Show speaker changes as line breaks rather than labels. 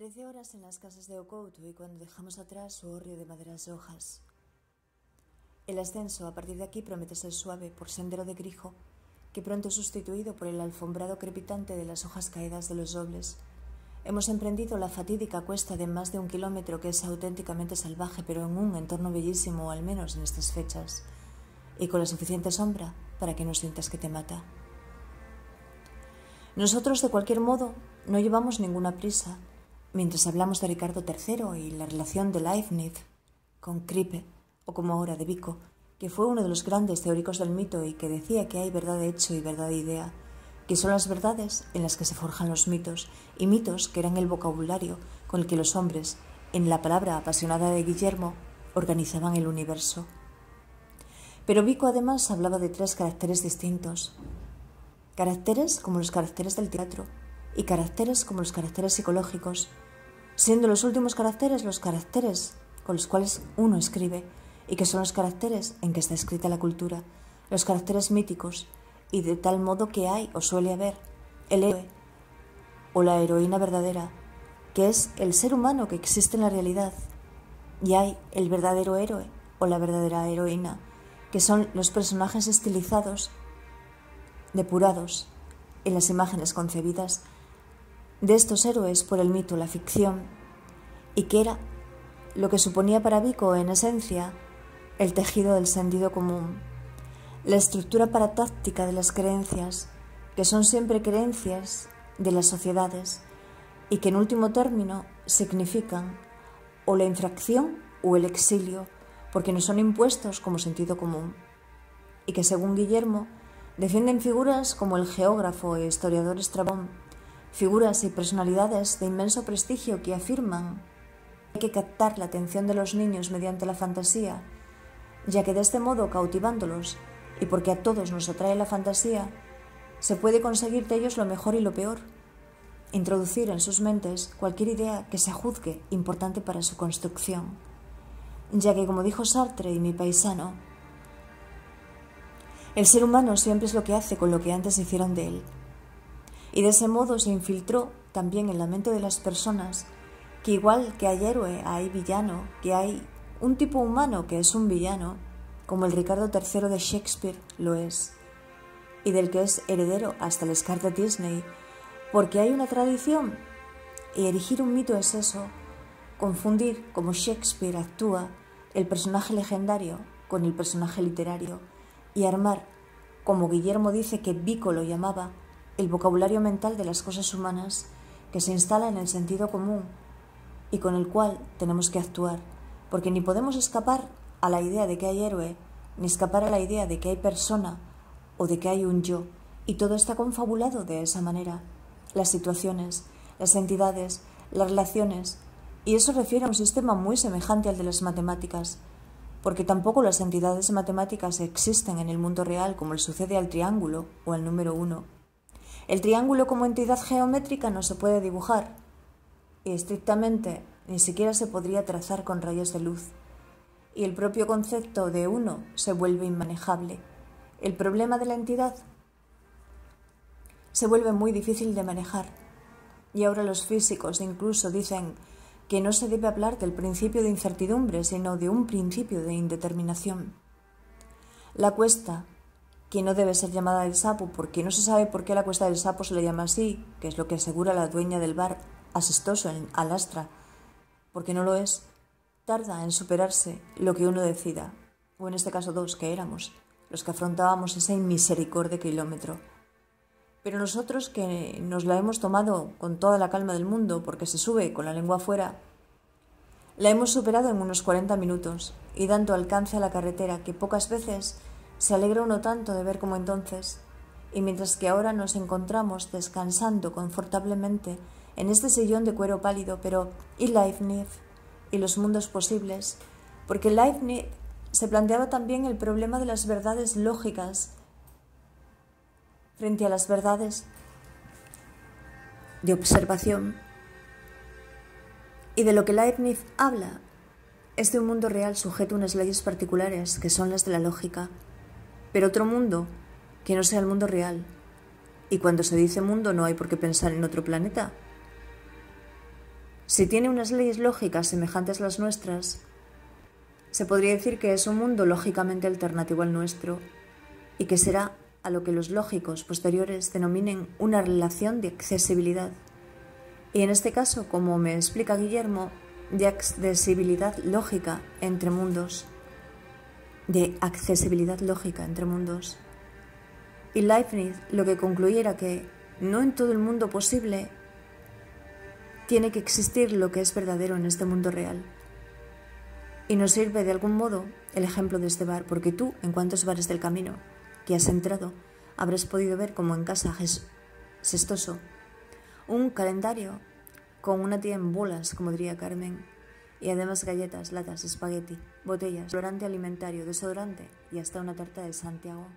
13 horas en las casas de Okouto y cuando dejamos atrás su hórreo de maderas rojas. El ascenso a partir de aquí promete ser suave por sendero de grijo, que pronto es sustituido por el alfombrado crepitante de las hojas caídas de los robles. Hemos emprendido la fatídica cuesta de más de 1 kilómetro que es auténticamente salvaje, pero en un entorno bellísimo, al menos en estas fechas, y con la suficiente sombra para que no sientas que te mata. Nosotros, de cualquier modo, no llevamos ninguna prisa, mientras hablamos de Ricardo III y la relación de Leibniz con Krippe, o como ahora de Vico, que fue uno de los grandes teóricos del mito y que decía que hay verdad de hecho y verdad de idea, que son las verdades en las que se forjan los mitos, y mitos que eran el vocabulario con el que los hombres, en la palabra apasionada de Guillermo, organizaban el universo. Pero Vico además hablaba de 3 caracteres distintos. Caracteres como los caracteres del teatro y caracteres como los caracteres psicológicos, siendo los últimos caracteres los caracteres con los cuales uno escribe y que son los caracteres en que está escrita la cultura, los caracteres míticos, y de tal modo que hay o suele haber el héroe o la heroína verdadera, que es el ser humano que existe en la realidad, y hay el verdadero héroe o la verdadera heroína, que son los personajes estilizados, depurados en las imágenes concebidas de estos héroes por el mito, la ficción, y que era lo que suponía para Vico, en esencia, el tejido del sentido común, la estructura paratáctica de las creencias, que son siempre creencias de las sociedades y que en último término significan o la infracción o el exilio, porque nos son impuestos como sentido común, y que según Guillermo defienden figuras como el geógrafo e historiador Estrabón, figuras y personalidades de inmenso prestigio que afirman que hay que captar la atención de los niños mediante la fantasía, ya que de este modo, cautivándolos, y porque a todos nos atrae la fantasía, se puede conseguir de ellos lo mejor y lo peor, introducir en sus mentes cualquier idea que se juzgue importante para su construcción, ya que, como dijo Sartre y mi paisano, el ser humano siempre es lo que hace con lo que antes hicieron de él. Y de ese modo se infiltró también en la mente de las personas que igual que hay héroe, hay villano, que hay un tipo humano que es un villano, como el Ricardo III de Shakespeare lo es, y del que es heredero hasta el Scar de Disney, porque hay una tradición, y erigir un mito es eso, confundir como Shakespeare actúa el personaje legendario con el personaje literario, y armar, como Guillermo dice que Vico lo llamaba, el vocabulario mental de las cosas humanas que se instala en el sentido común y con el cual tenemos que actuar, porque ni podemos escapar a la idea de que hay héroe, ni escapar a la idea de que hay persona o de que hay un yo, y todo está confabulado de esa manera, las situaciones, las entidades, las relaciones, y eso refiere a un sistema muy semejante al de las matemáticas, porque tampoco las entidades matemáticas existen en el mundo real como le sucede al triángulo o al número 1. El triángulo como entidad geométrica no se puede dibujar y estrictamente ni siquiera se podría trazar con rayos de luz. Y el propio concepto de uno se vuelve inmanejable. El problema de la entidad se vuelve muy difícil de manejar. Y ahora los físicos incluso dicen que no se debe hablar del principio de incertidumbre, sino de un principio de indeterminación. La cuesta, que no debe ser llamada del sapo, porque no se sabe por qué la cuesta del sapo se le llama así, que es lo que asegura la dueña del bar asestoso en Alastra, porque no lo es, tarda en superarse lo que uno decida, o en este caso 2, que éramos, los que afrontábamos ese inmisericorde kilómetro. Pero nosotros, que nos la hemos tomado con toda la calma del mundo, porque se sube con la lengua afuera, la hemos superado en unos 40 minutos, y dando alcance a la carretera, que pocas veces se alegra uno tanto de ver como entonces, y mientras que ahora nos encontramos descansando confortablemente en este sillón de cuero pálido, pero ¿y Leibniz? ¿Y los mundos posibles? Porque Leibniz se planteaba también el problema de las verdades lógicas frente a las verdades de observación. Y de lo que Leibniz habla es de un mundo real sujeto a unas leyes particulares que son las de la lógica, pero otro mundo que no sea el mundo real. Y cuando se dice mundo no hay por qué pensar en otro planeta, Si tiene unas leyes lógicas semejantes a las nuestras, se podría decir que es un mundo lógicamente alternativo al nuestro y que será a lo que los lógicos posteriores denominen una relación de accesibilidad. Y en este caso, como me explica Guillermo, de accesibilidad lógica entre mundos. Y Leibniz lo que concluía era que no en todo el mundo posible tiene que existir lo que es verdadero en este mundo real. Y nos sirve de algún modo el ejemplo de este bar, porque tú, en cuantos bares del camino que has entrado, habrás podido ver como en casa Sestoso un calendario con una tía en bolas, como diría Carmen, y además galletas, latas, espagueti, botellas, colorante alimentario, desodorante y hasta una tarta de Santiago.